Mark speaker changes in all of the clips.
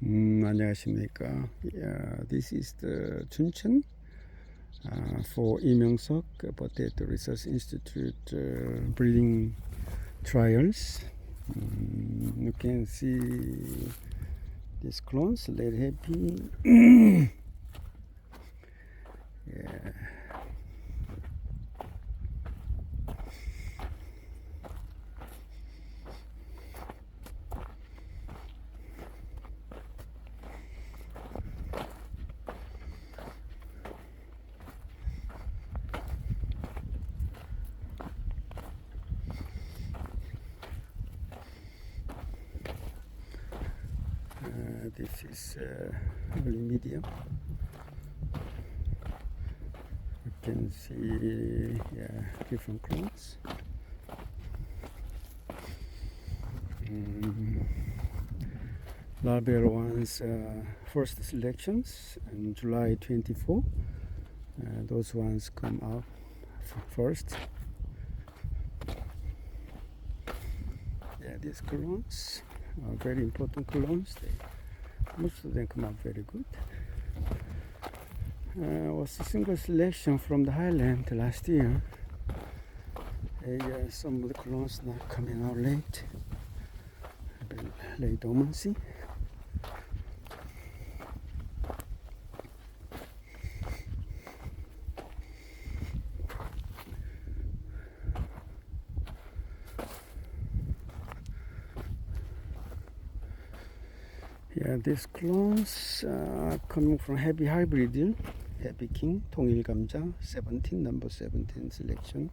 Speaker 1: 안녕하십니까. This is the 춘천 for 이명석 Potato Research Institute breeding trials. You can see these clones, they're happy. Yeah. This is really medium. You can see different clones. Larval ones first selections in July 24. Those ones come up first. These clones are very important clones. Most of them come out very good. Was a single selection from the highland last year. Some of the clones not coming out late dormancy. These clones are coming from Happy Hybrid, Happy King, 통일 감자, 17, number 17 selection.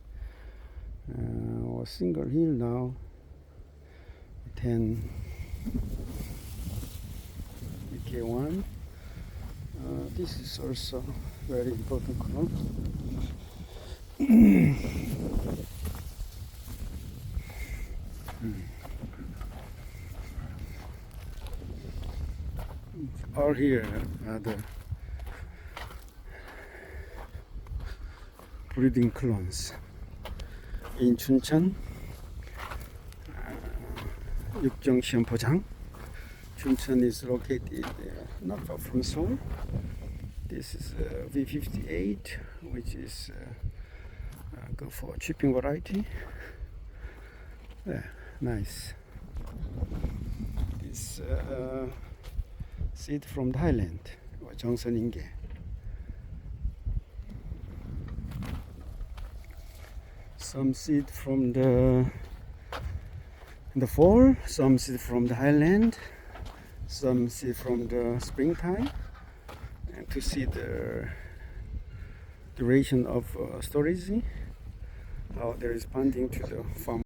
Speaker 1: Or single heel now, 10 UK1. This is also very important clone. All here are the breeding clones in 춘천, 육종시험포장. 춘천 is located not far from Seoul. This is V58, which is good for chipping variety. Nice. This seed from the highland, 정선인계. Some seed from the fall, some seed from the highland, some seed from the springtime. And to see the duration of storage, how they're responding to the farm